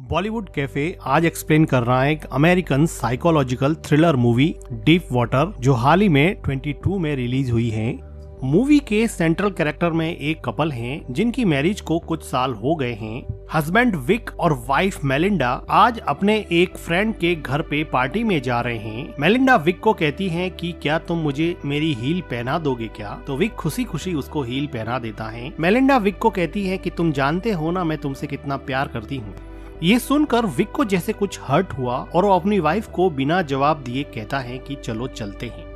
Bollywood cafe आज explain कर रहा है एक American psychological thriller movie deep water जो हाल ही में 22 में रिलीज हुई है। मूवी के सेंट्रल कैरेक्टर में एक कपल हैं जिनकी मैरिज को कुछ साल हो गए हैं। हस्बैंड विक और वाइफ मेलिंडा आज अपने एक फ्रेंड के घर पे पार्टी में जा रहे हैं। मेलिंडा विक को कहती है कि क्या तुम मुझे मेरी हील पहना दोगे क्या, तो विक खुशी खुशी उसको हील पहना देता है। मेलिंडा विक को कहती है कि तुम जानते हो ना मैं तुमसे कितना प्यार करती हूँ। ये सुनकर विक को जैसे कुछ हर्ट हुआ और वो अपनी वाइफ को बिना जवाब दिए कहता है कि चलो चलते हैं।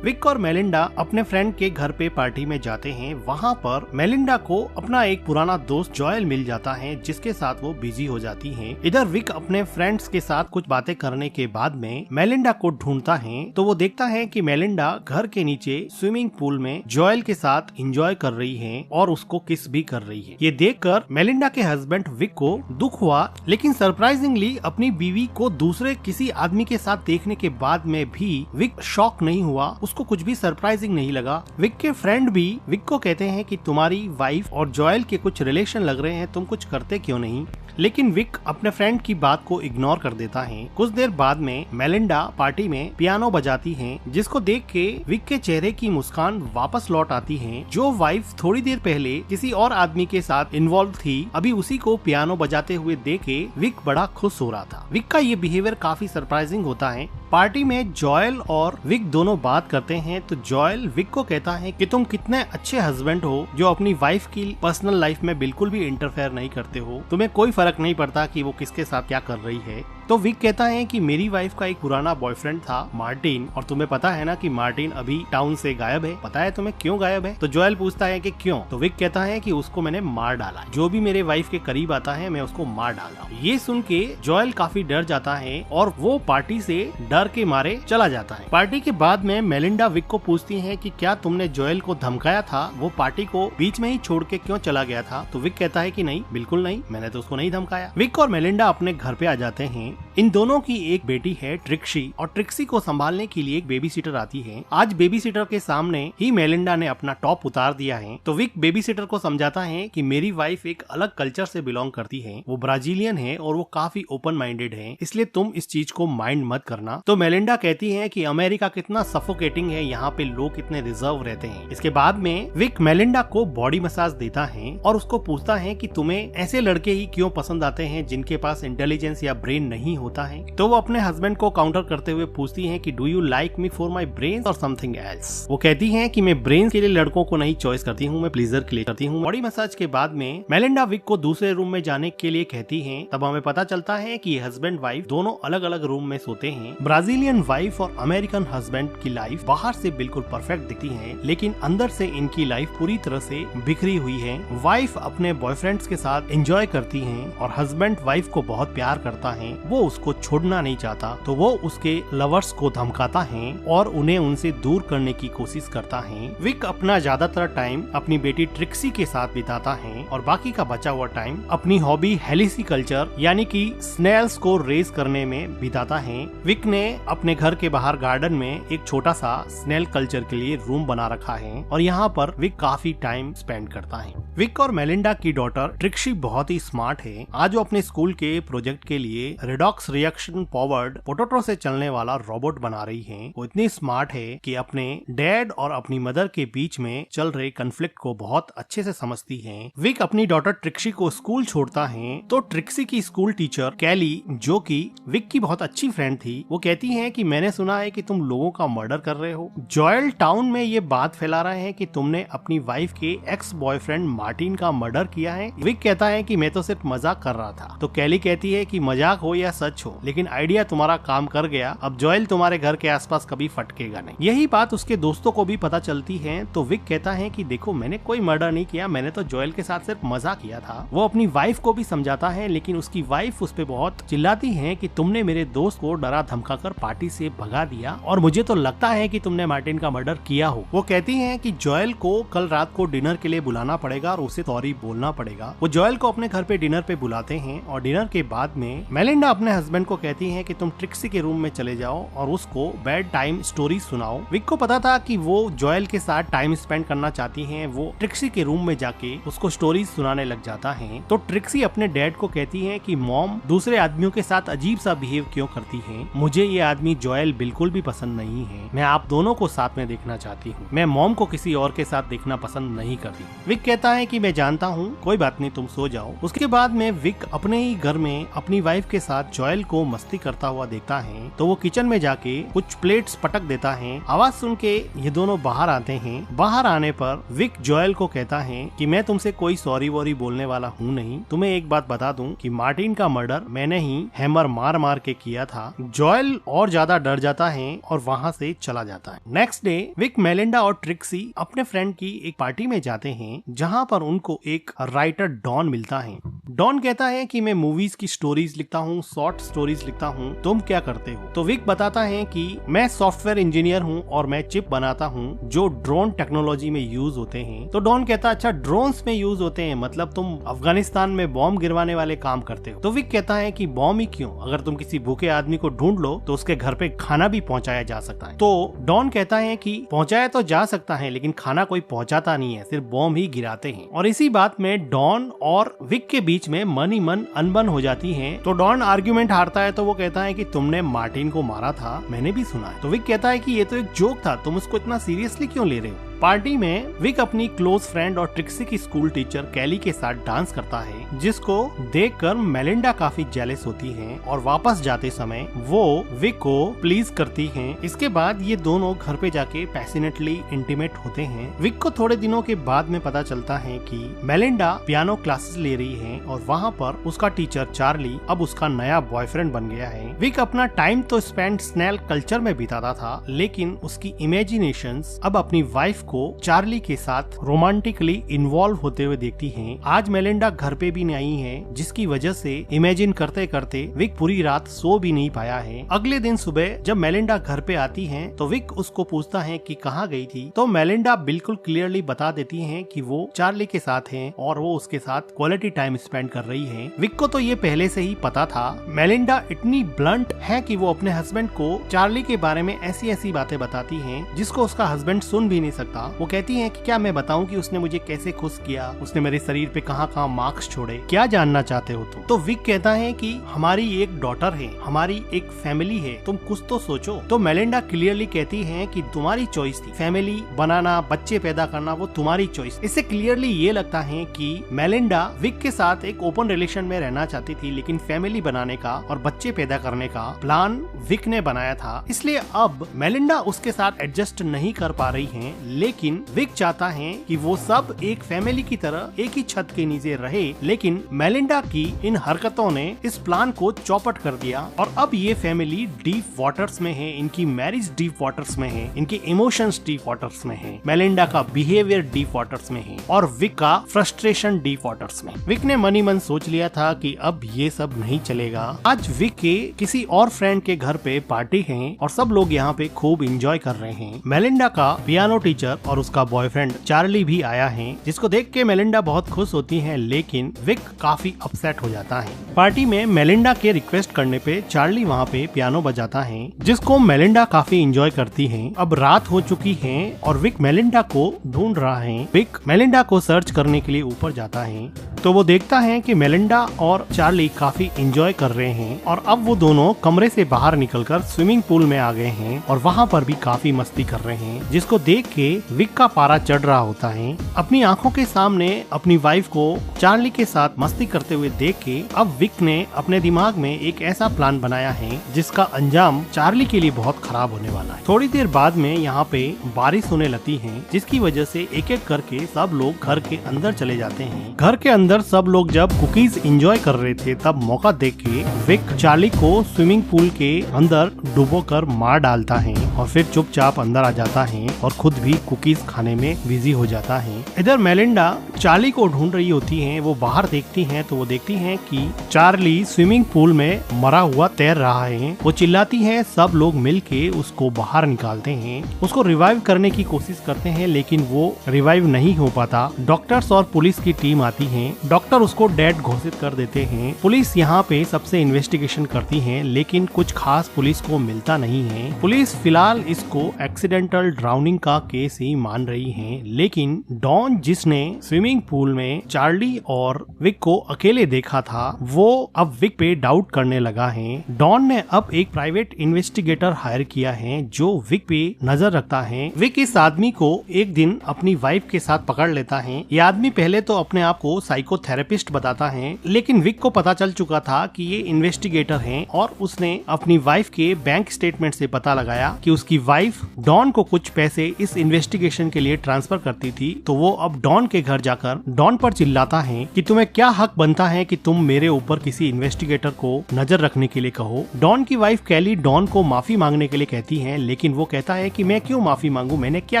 विक और मेलिंडा अपने फ्रेंड के घर पे पार्टी में जाते हैं। वहाँ पर मेलिंडा को अपना एक पुराना दोस्त जॉयल मिल जाता है जिसके साथ वो बिजी हो जाती हैं। इधर विक अपने फ्रेंड्स के साथ कुछ बातें करने के बाद में मेलिंडा को ढूंढता है तो वो देखता है कि मेलिंडा घर के नीचे स्विमिंग पूल में जॉयल के साथ एंजॉय कर रही है और उसको किस भी कर रही है। ये देखकर मेलिंडा के हस्बैंड विक को दुख हुआ, लेकिन सरप्राइजिंगली अपनी बीवी को दूसरे किसी आदमी के साथ देखने के बाद में भी विक शॉक नहीं हुआ, उसको कुछ भी सरप्राइजिंग नहीं लगा। विक के फ्रेंड भी विक को कहते हैं कि तुम्हारी वाइफ और जॉयल के कुछ रिलेशन लग रहे हैं, तुम कुछ करते क्यों नहीं, लेकिन विक अपने फ्रेंड की बात को इग्नोर कर देता है। कुछ देर बाद में मेलिंडा पार्टी में पियानो बजाती है जिसको देख के विक के चेहरे की मुस्कान वापस लौट आती है। जो वाइफ थोड़ी देर पहले किसी और आदमी के साथ इन्वॉल्व थी, अभी उसी को पियानो बजाते हुए देख के विक बड़ा खुश हो रहा था। विक का ये बिहेवियर काफी सरप्राइजिंग होता है। पार्टी में जॉयल और विक दोनों बात करते हैं तो जॉयल विक को कहता है कि तुम कितने अच्छे हस्बैंड हो जो अपनी वाइफ की पर्सनल लाइफ में बिल्कुल भी इंटरफेयर नहीं करते हो, तुम्हें कोई फर्क नहीं पड़ता कि वो किसके साथ क्या कर रही है। तो विक कहता है कि मेरी वाइफ का एक पुराना बॉयफ्रेंड था मार्टिन, और तुम्हें पता है ना कि मार्टिन अभी टाउन से गायब है। पता है तुम्हें क्यों गायब है? तो जॉयल पूछता है कि क्यों? तो विक कहता है कि उसको मैंने मार डाला, जो भी मेरे वाइफ के करीब आता है मैं उसको मार डालता हूँ। ये सुन के जॉयल काफी डर जाता है और वो पार्टी से डर के मारे चला जाता है। पार्टी के बाद में मेलिंडा विक को पूछती है कि क्या तुमने जॉयल को धमकाया था, वो पार्टी को बीच में ही छोड़ के क्यों चला गया था? तो विक कहता है कि नहीं, बिल्कुल नहीं, मैंने तो उसको नहीं धमकाया। विक और मेलिंडा अपने घर पे आ जाते हैं। इन दोनों की एक बेटी है ट्रिक्सी, और ट्रिक्सी को संभालने के लिए एक बेबी सीटर आती है। आज बेबी सीटर के सामने ही मेलिंडा ने अपना टॉप उतार दिया है तो विक बेबी सीटर को समझाता है कि मेरी वाइफ एक अलग कल्चर से बिलोंग करती है, वो ब्राजीलियन है और वो काफी ओपन माइंडेड है, इसलिए तुम इस चीज को माइंड मत करना। तो मेलिंडा कहती है कि अमेरिका कितना सफोकेटिंग है, यहाँ पे लोग कितने रिजर्व रहते हैं। इसके बाद में विक मेलिंडा को बॉडी मसाज देता है और उसको पूछता है कि तुम्हें ऐसे लड़के ही क्यों पसंद आते हैं जिनके पास इंटेलिजेंस या ब्रेन नहीं होता है। तो वो अपने हस्बैंड को काउंटर करते हुए पूछती है कि do you like me for my brain और समथिंग एल्स। वो कहती है कि मैं ब्रेन के लिए लड़कों को नहीं चॉइस करती हूँ, मैं प्लीजर के लिए करती हूँ। बॉडी मसाज के बाद में मेलिंडा विक को दूसरे रूम में जाने के लिए कहती है। तब हमें पता चलता है कि हस्बैंड वाइफ दोनों अलग अलग रूम में सोते हैं। ब्राजीलियन वाइफ और अमेरिकन हस्बैंड की लाइफ बाहर से बिल्कुल परफेक्ट दिखती है, लेकिन अंदर से इनकी लाइफ पूरी तरह से बिखरी हुई है। वाइफ अपने बॉयफ्रेंड्स के साथ एंजॉय करती है और हस्बैंड वाइफ को बहुत प्यार करता है, वो उसको छोड़ना नहीं चाहता, तो वो उसके लवर्स को धमकाता है और उन्हें उनसे दूर करने की कोशिश करता है। विक अपना ज्यादातर टाइम अपनी बेटी ट्रिक्सी के साथ बिताता है और बाकी का बचा हुआ टाइम अपनी हॉबी हेलिसी कल्चर यानी कि स्नेल्स को रेस करने में बिताता है। विक ने अपने घर के बाहर गार्डन में एक छोटा सा स्नेल कल्चर के लिए रूम बना रखा है और यहाँ पर विक काफी टाइम स्पेंड करता है। विक और मेलिंडा की डॉटर ट्रिक्सी बहुत ही स्मार्ट है। आज वो अपने स्कूल के प्रोजेक्ट के लिए रेडॉक्स रिएक्शन फॉरवर्ड पोटैटो से चलने वाला रोबोट बना रही है। वो इतनी स्मार्ट है कि अपने डैड और अपनी मदर के बीच में चल रहे कन्फ्लिक्ट को बहुत अच्छे से समझती है। विक अपनी डॉटर ट्रिक्सी को स्कूल छोड़ता है तो ट्रिक्सी की स्कूल टीचर कैली, जो कि विक की बहुत अच्छी फ्रेंड थी, वो कहती है कि मैंने सुना है कि तुम लोगों का मर्डर कर रहे हो। जॉयल टाउन में ये बात फैला रहे हैं कि तुमने अपनी वाइफ के एक्स बॉयफ्रेंड मार्टिन का मर्डर किया है। विक कहता है कि मैं तो सिर्फ मजाक कर रहा था। तो कैली कहती है कि मजाक हो या सच हो, लेकिन आइडिया तुम्हारा काम कर गया, अब जॉयल तुम्हारे घर के आसपास कभी फटकेगा नहीं। यही बात उसके दोस्तों को भी पता चलती है तो विक कहता है कि देखो मैंने कोई मर्डर नहीं किया, मैंने तो जॉयल के साथ सिर्फ मजाक किया था। वो अपनी वाइफ को भी समझाता है, लेकिन उसकी वाइफ उस पे बहुत चिल्लाती है कि तुमने मेरे दोस्त को डरा धमका कर पार्टी से भगा दिया और मुझे तो लगता है कि तुमने मार्टिन का मर्डर किया हो। वो कहती है कि जॉयल को कल रात को डिनर के लिए बुलाना पड़ेगा और उसे सॉरी बोलना पड़ेगा। वो जॉयल को अपने घर पे डिनर पे बुलाते हैं और डिनर के बाद में मेलिंडा अपने हस्बैंड को कहती है कि तुम ट्रिक्सी के रूम में चले जाओ और उसको बेड टाइम स्टोरी सुनाओ। विक को पता था कि वो जॉयल के साथ टाइम स्पेंड करना चाहती है। वो ट्रिक्सी के रूम में जाके उसको स्टोरी सुनाने लग जाता है। तो ट्रिक्सी अपने डैड को कहती है कि मॉम दूसरे आदमियों के साथ अजीब सा बिहेव क्यों करती है, मुझे ये आदमी जॉयल बिल्कुल भी पसंद नहीं है, मैं आप दोनों को साथ में देखना चाहती हूँ, मैं मॉम को किसी और के साथ देखना पसंद नहीं करती। विक कहता है कि मैं जानता हूँ, कोई बात नहीं, तुम सो जाओ। उसके बाद में विक अपने ही घर में अपनी वाइफ के साथ जॉयल को मस्ती करता हुआ देखता है। तो वो किचन में जाके कुछ प्लेट्स पटक देता है। आवाज सुन के ये दोनों बाहर आते हैं। बाहर आने पर विक जॉयल को कहता है कि मैं तुमसे कोई सॉरी वॉरी बोलने वाला हूँ नहीं। तुम्हें एक बात बता दूं कि मार्टिन का मर्डर मैंने ही हैमर मार मार के किया था। जॉयल और ज्यादा डर जाता है और वहाँ से चला जाता है। नेक्स्ट डे विक, मेलिंडा और ट्रिक्सी अपने फ्रेंड की एक पार्टी में जाते हैं, जहाँ पर उनको एक राइटर डॉन मिलता है। डॉन कहता है कि मैं मूवीज की स्टोरीज लिखता हूँ, शॉर्ट स्टोरीज लिखता हूँ, तुम क्या करते हो? तो विक बताता है कि मैं सॉफ्टवेयर इंजीनियर हूँ और मैं चिप बनाता हूँ जो ड्रोन टेक्नोलॉजी में यूज होते हैं। तो डॉन कहता, अच्छा ड्रोन्स में यूज होते हैं, मतलब तुम अफगानिस्तान में बॉम्ब गिरवाने वाले काम करते हो। तो विक कहता है कि बॉम्ब ही क्यों, अगर तुम किसी भूखे आदमी को ढूंढ लो तो उसके घर पे खाना भी पहुंचाया जा सकता है। तो डॉन कहता है कि पहुंचाया तो जा सकता है लेकिन खाना कोई पहुंचाता नहीं है, सिर्फ बॉम्ब ही गिराते हैं। और इसी बात में डॉन और विक के बीच में मन ही मन अनबन हो जाती है। तो डॉन आर्ग्यूमेंट हारता है। तो वो कहता है कि तुमने मार्टिन को मारा था, मैंने भी सुना है। तो विक कहता है कि ये तो एक जोक था, तुम उसको इतना सीरियसली क्यों ले रहे हो? पार्टी में विक अपनी क्लोज फ्रेंड और ट्रिक्सी की स्कूल टीचर कैली के साथ डांस करता है, जिसको देखकर मेलिंडा काफी जेलस होती है और वापस जाते समय वो विक को प्लीज करती है। इसके बाद ये दोनों घर पे जाके पैशनेटली इंटीमेट होते हैं। विक को थोड़े दिनों के बाद में पता चलता है कि मेलिंडा पियानो क्लासेस ले रही है और वहाँ पर उसका टीचर चार्ली अब उसका नया बॉयफ्रेंड बन गया है। विक अपना टाइम तो स्पेंड स्नेल कल्चर में बिताता था, लेकिन उसकी इमेजिनेशंस अब अपनी वाइफ को चार्ली के साथ रोमांटिकली इन्वॉल्व होते हुए देखती हैं। आज मेलिंडा घर पे भी नहीं है, जिसकी वजह से इमेजिन करते करते विक पूरी रात सो भी नहीं पाया है। अगले दिन सुबह जब मेलिंडा घर पे आती है तो विक उसको पूछता है कि कहाँ गई थी। तो मेलिंडा बिल्कुल क्लियरली बता देती है कि वो चार्ली के साथ है और वो उसके साथ क्वालिटी टाइम स्पेंड कर रही है। विक को तो ये पहले से ही पता था। मेलिंडा इतनी ब्लंट है कि वो अपने हस्बैंड को चार्ली के बारे में ऐसी ऐसी बातें बताती है जिसको उसका हस्बैंड सुन भी नहीं सकता। वो कहती है कि क्या मैं बताऊं कि उसने मुझे कैसे खुश किया, उसने मेरे शरीर पे कहाँ कहाँ मार्क्स छोड़े, क्या जानना चाहते हो तुम? तो विक कहता है कि हमारी एक डॉटर है, हमारी एक फैमिली है, तुम कुछ तो सोचो। तो मेलिंडा क्लियरली कहती है कि तुम्हारी चॉइस थी, फैमिली बनाना, बच्चे पैदा करना, वो तुम्हारी चॉइस। इससे क्लियरली ये लगता है कि मेलिंडा विक के साथ एक ओपन रिलेशन में रहना चाहती थी, लेकिन फैमिली बनाने का और बच्चे पैदा करने का प्लान विक ने बनाया था। इसलिए अब मेलिंडा उसके साथ एडजस्ट नहीं कर पा रही है, लेकिन विक चाहता है कि वो सब एक फैमिली की तरह एक ही छत के नीचे रहे। लेकिन मेलिंडा की इन हरकतों ने इस प्लान को चौपट कर दिया और अब ये फैमिली डीप वाटर्स में है, इनकी मैरिज डीप वाटर्स में है, इनके इमोशंस डीप वाटर्स में है, मेलिंडा का बिहेवियर डीप वाटर्स में है और विक का फ्रस्ट्रेशन डीप वाटर्स में। विक ने मन ही मन सोच लिया था कि अब ये सब नहीं चलेगा। आज विक के किसी और फ्रेंड के घर पे पार्टी है और सब लोग यहाँ पे खूब एंजॉय कर रहे हैं। मेलिंडा का पियानो टीचर और उसका बॉयफ्रेंड चार्ली भी आया है, जिसको देख के मेलिंडा बहुत खुश होती है, लेकिन विक काफी अपसेट हो जाता है। पार्टी में मेलिंडा के रिक्वेस्ट करने पे चार्ली वहाँ पे पियानो बजाता है, जिसको मेलिंडा काफी एंजॉय करती है। अब रात हो चुकी है और विक मेलिंडा को ढूंढ रहा है। विक मेलिंडा को सर्च करने के लिए ऊपर जाता है तो वो देखता है कि मेलिंडा और चार्ली काफी एंजॉय कर रहे हैं और अब वो दोनों कमरे से बाहर निकलकर स्विमिंग पूल में आ गए हैं और वहाँ पर भी काफी मस्ती कर रहे हैं, जिसको देख के विक का पारा चढ़ रहा होता है। अपनी आंखों के सामने अपनी वाइफ को चार्ली के साथ मस्ती करते हुए देख के अब विक ने अपने दिमाग में एक ऐसा प्लान बनाया है जिसका अंजाम चार्ली के लिए बहुत खराब होने वाला है। थोड़ी देर बाद में यहाँ पे बारिश होने लगती है, जिसकी वजह से एक एक करके सब लोग घर के अंदर चले जाते हैं। घर के अंदर सब लोग जब कुकीज एंजॉय कर रहे थे तब मौका देख के विक चार्ली को स्विमिंग पूल के अंदर डुबो कर मार डालता है और फिर चुपचाप अंदर आ जाता है और खुद भी कुकीज खाने में बिजी हो जाता है। इधर मेलिंडा चार्ली को ढूंढ रही होती है। वो बाहर देखती हैं तो वो देखती हैं कि चार्ली स्विमिंग पूल में मरा हुआ तैर रहा है। वो चिल्लाती है, सब लोग मिलके उसको बाहर निकालते हैं। उसको रिवाइव करने की कोशिश करते हैं लेकिन वो रिवाइव नहीं हो पाता। डॉक्टर्स और पुलिस की टीम आती है। डॉक्टर उसको डेड घोषित कर देते हैं। पुलिस यहाँ पे सबसे इन्वेस्टिगेशन करती है लेकिन कुछ खास पुलिस को मिलता नहीं है। पुलिस फिलहाल इसको एक्सीडेंटल ड्राउनिंग का केस ही मान रही है, लेकिन डॉन जिसने स्विमिंग पूल में चार्ली और विक को अकेले देखा था वो अब विक पे डाउट करने लगा है। डॉन ने अब एक प्राइवेट इन्वेस्टिगेटर हायर किया है जो विक पे नजर रखता है। विक इस आदमी को एक दिन अपनी वाइफ के साथ पकड़ लेता है। ये आदमी पहले तो अपने आप को साइकोथेरेपिस्ट बताता है लेकिन विक को पता चल चुका था कि ये इन्वेस्टिगेटर है और उसने अपनी वाइफ के बैंक स्टेटमेंट से पता लगाया कि उसकी वाइफ डॉन को कुछ पैसे इस इन्वेस्टिगेशन के लिए ट्रांसफर करती थी। तो वो अब डॉन के घर जाकर डॉन पर चिल्लाता है कि तुम्हें क्या हक बनता है कि तुम मेरे ऊपर किसी इन्वेस्टिगेटर को नजर रखने के लिए कहो। डॉन की वाइफ कैली डॉन को माफी मांगने के लिए कहती है लेकिन वो कहता है कि मैं क्यों माफी मांगू, मैंने क्या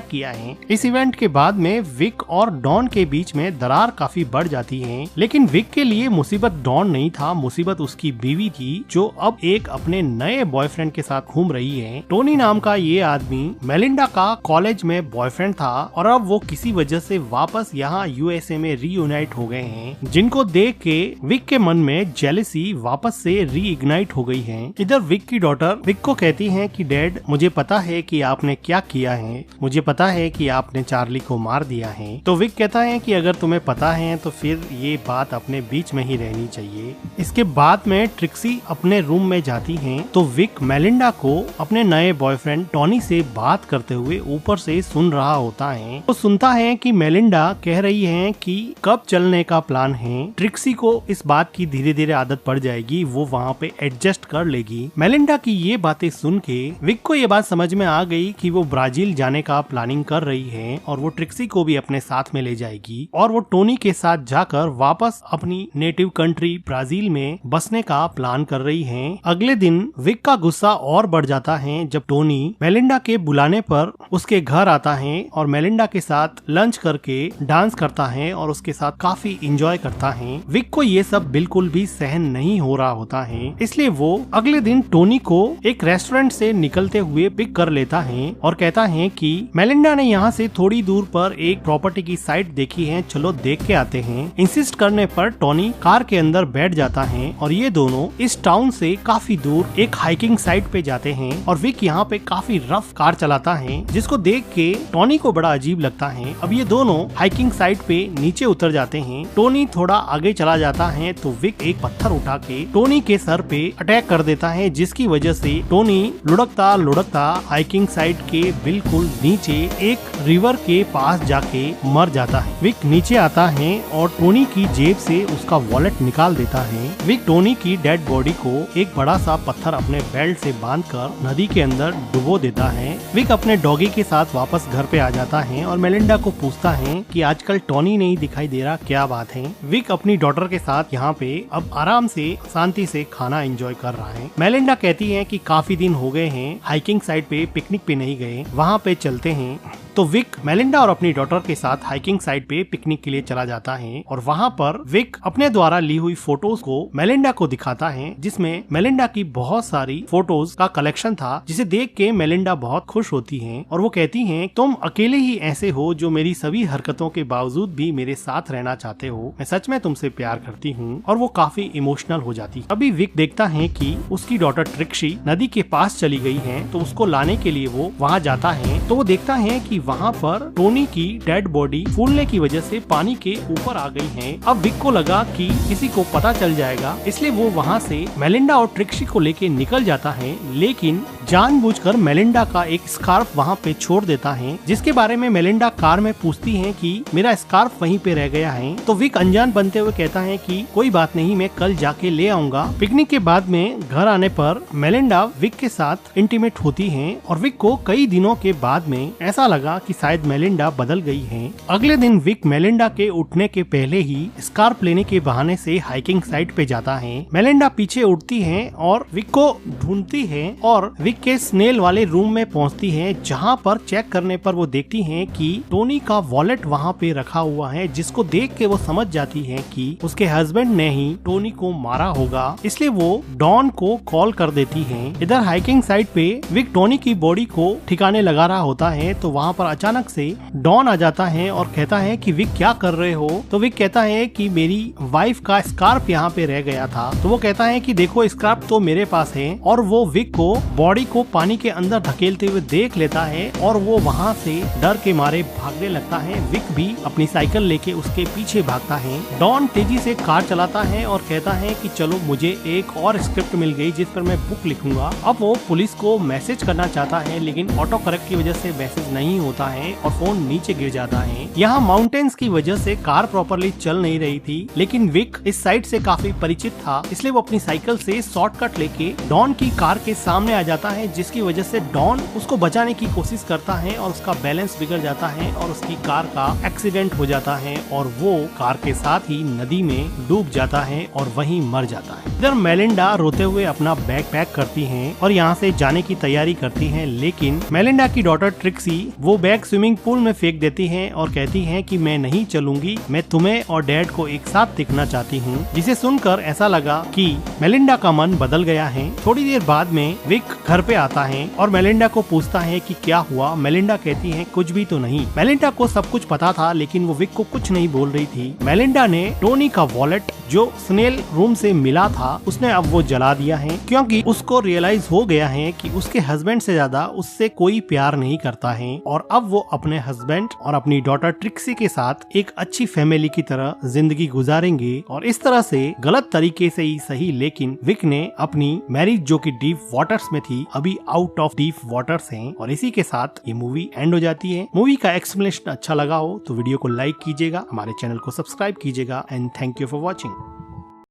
किया है। इस इवेंट के बाद में विक और डॉन के बीच में दरार काफी बढ़ जाती है लेकिन विक के लिए मुसीबत डॉन नहीं था, मुसीबत उसकी बीवी थी जो अब एक अपने नए बॉयफ्रेंड के साथ घूम रही है। टोनी नाम का ये आदमी मेलिंडा का कॉलेज में बॉयफ्रेंड था और अब वो किसी वजह से वापस यहाँ यूएसए में रीयूनाइट हो गए हैं, जिनको देख के विक के मन में जेलसी वापस से रीइग्नाइट हो गई है। इधर विक की डॉटर विक को कहती है कि डैड मुझे पता है कि आपने क्या किया है, मुझे पता है कि आपने चार्ली को मार दिया है। तो विक कहता है कि अगर तुम्हें पता है तो फिर ये बात अपने बीच में ही रहनी चाहिए। इसके बाद में ट्रिक्सी अपने रूम में जाती है तो विक मेलिंडा को अपने नए बॉयफ्रेंड टॉनी से बात करते हुए ऊपर से सुन रहा होता है। वो सुनता है कि मेलिंडा कह रही है कि कब चलने का प्लान है। ट्रिक्सी को इस बात की धीरे धीरे आदत पड़ जाएगी, वो वहाँ पे एडजस्ट कर लेगी। मेलिंडा की ये बातें सुन के विक को ये बात समझ में आ गई कि वो ब्राजील जाने का प्लानिंग कर रही है और वो ट्रिक्सी को भी अपने साथ में ले जाएगी और वो टोनी के साथ जाकर वापस अपनी नेटिव कंट्री ब्राजील में बसने का प्लान कर रही है। अगले दिन विक का गुस्सा और बढ़ जाता है जब टोनी मेलिंडा के बुलाने पर उसके घर आता है और मेलिंडा के साथ लंच करके डांस करता है और उसके साथ काफी इंजॉय करता है। विक को ये सब बिल्कुल भी सहन नहीं हो रहा होता है, इसलिए वो अगले दिन टोनी को एक रेस्टोरेंट से निकलते हुए पिक कर लेता है और कहता है कि मेलिंडा ने यहाँ से थोड़ी दूर पर एक प्रॉपर्टी की साइट देखी है, चलो देख के आते हैं। इंसिस्ट करने पर टोनी कार के अंदर बैठ जाता है और ये दोनों इस टाउन से काफी दूर एक हाइकिंग साइट पे जाते हैं और विक यहाँ पे काफी रफ कार चलाता है जिसको देख के टोनी को बड़ा अजीब लगता है। अब ये दोनों हाइकिंग साइट पे नीचे उतर जाते हैं। टोनी थोड़ा आगे चला जाता है तो विक एक पत्थर उठा के टोनी के सर पे अटैक कर देता है जिसकी वजह से टोनी लुढ़कता लुढ़कता हाइकिंग साइट के बिल्कुल नीचे एक रिवर के पास जाके मर जाता है। विक नीचे आता है और टोनी की जेब से उसका वॉलेट निकाल देता है। विक टोनी की डेड बॉडी को एक बड़ा सा पत्थर अपने बेल्ट से बांधकर नदी के अंदर डुबो देता है। विक अपने डॉगी के साथ वापस घर पे आ जाता है और मेलिंडा को पूछता है कि आजकल टोनी नहीं दिखाई दे रहा, क्या बात है। विक अपनी डॉटर के साथ यहाँ पे अब आराम से शांति से खाना एंजॉय कर रहा है। मेलिंडा कहती है कि काफी दिन हो गए हैं हाइकिंग साइट पे पिकनिक पे नहीं गए, वहाँ पे चलते हैं। तो विक मेलिंडा और अपनी डॉटर के साथ हाइकिंग साइट पे पिकनिक के लिए चला जाता है और वहाँ पर विक अपने द्वारा ली हुई फोटोज को मेलिंडा को दिखाता है जिसमें मेलिंडा की बहुत सारी फोटोज का कलेक्शन था, जिसे देख के मेलिंडा बहुत खुश होती है और वो कहती है तुम अकेले ही ऐसे हो जो मेरी सभी हरकतों के बावजूद भी मेरे साथ रहना चाहते हो, मैं सच में तुमसे प्यार करती हूँ। और वो काफी इमोशनल हो जाती है। अभी विक देखता है कि उसकी डॉटर ट्रिक्सी नदी के पास चली गई है तो उसको लाने के लिए वो वहाँ जाता है तो वो देखता है कि वहाँ पर टोनी की डेड बॉडी फूलने की वजह से पानी के ऊपर आ गई है। अब विक को लगा कि किसी को पता चल जाएगा, इसलिए वो वहाँ से मेलिंडा और ट्रिक्सी को लेके निकल जाता है, लेकिन जानबूझकर मेलिंडा का एक स्कार्फ वहाँ पे छोड़ देता है जिसके बारे में मेलिंडा कार में पूछती है कि मेरा स्कार्फ वहीं पे रह गया है। तो विक अनजान बनते हुए कहता है कि कोई बात नहीं, मैं कल जाके ले आऊंगा। पिकनिक के बाद में घर आने पर मेलिंडा विक के साथ इंटीमेट होती है और विक को कई दिनों के बाद में ऐसा लगा कि शायद मेलिंडा बदल गई है। अगले दिन विक मेलिंडा के उठने के पहले ही स्कार्फ लेने के बहाने से हाइकिंग साइट पे जाता है। मेलिंडा पीछे उठती है और विक को ढूंढती है और विक विक के स्नेल वाले रूम में पहुंचती हैं, जहां पर चेक करने पर वो देखती हैं कि टोनी का वॉलेट वहां पे रखा हुआ है, जिसको देख के वो समझ जाती हैं कि उसके हस्बैंड ने ही टोनी को मारा होगा। इसलिए वो डॉन को कॉल कर देती हैं। इधर हाइकिंग साइट पे विक टोनी की बॉडी को ठिकाने लगा रहा होता है, तो वहाँ पर अचानक से डॉन आ जाता है और कहता है कि विक क्या कर रहे हो। तो विक कहता है कि मेरी वाइफ का स्कार्फ यहाँ पे रह गया था। तो वो कहता है कि देखो स्कार्फ तो मेरे पास है, और वो विक को बॉडी को पानी के अंदर धकेलते हुए देख लेता है और वो वहाँ से डर के मारे भागने लगता है। विक भी अपनी साइकिल लेके उसके पीछे भागता है। डॉन तेजी से कार चलाता है और कहता है कि चलो मुझे एक और स्क्रिप्ट मिल गई जिस पर मैं बुक लिखूंगा। अब वो पुलिस को मैसेज करना चाहता है, लेकिन ऑटो करेक्ट की वजह से मैसेज नहीं होता है और फोन नीचे गिर जाता है। यहाँ माउंटेन्स की वजह से कार प्रॉपरली चल नहीं रही थी, लेकिन विक इस साइड से काफी परिचित था, इसलिए वो अपनी साइकिल से शॉर्टकट लेके डॉन की कार के सामने आ जाता है, जिसकी वजह से डॉन उसको बचाने की कोशिश करता है और उसका बैलेंस बिगड़ जाता है और उसकी कार का एक्सीडेंट हो जाता है और वो कार के साथ ही नदी में डूब जाता है और वहीं मर जाता है। इधर मेलिंडा रोते हुए अपना बैग पैक करती हैं और यहाँ से जाने की तैयारी करती हैं, लेकिन मेलिंडा की डॉटर ट्रिक्सी वो बैग स्विमिंग पूल में फेंक देती हैं और कहती हैं कि मैं नहीं चलूंगी, मैं तुम्हें और डैड को एक साथ देखना चाहती हूँ। जिसे सुनकर ऐसा लगा कि मेलिंडा का मन बदल गया है। थोड़ी देर बाद में विक घर पे आता है और मेलिंडा को पूछता है कि क्या हुआ। मेलिंडा कहती है कुछ भी तो नहीं। मेलिंडा को सब कुछ पता था, लेकिन वो विक को कुछ नहीं बोल रही थी। मेलिंडा ने टोनी का वॉलेट जो स्नेल रूम से मिला था उसने अब वो जला दिया है, क्योंकि उसको रियलाइज हो गया है कि उसके हस्बैंड से ज्यादा उससे कोई प्यार नहीं करता है और अब वो अपने हस्बैंड और अपनी डॉटर ट्रिक्सी के साथ एक अच्छी फैमिली की तरह जिंदगी गुजारेंगे। और इस तरह से गलत तरीके से ही सही, लेकिन विक ने अपनी मैरिज जो कि डीप वाटर्स में थी अभी आउट ऑफ डीप वाटर्स है। और इसी के साथ ये मूवी एंड हो जाती है। मूवी का एक्सप्लेनेशन अच्छा लगा हो तो वीडियो को लाइक कीजिएगा, हमारे चैनल को सब्सक्राइब कीजिएगा and thank you for watching.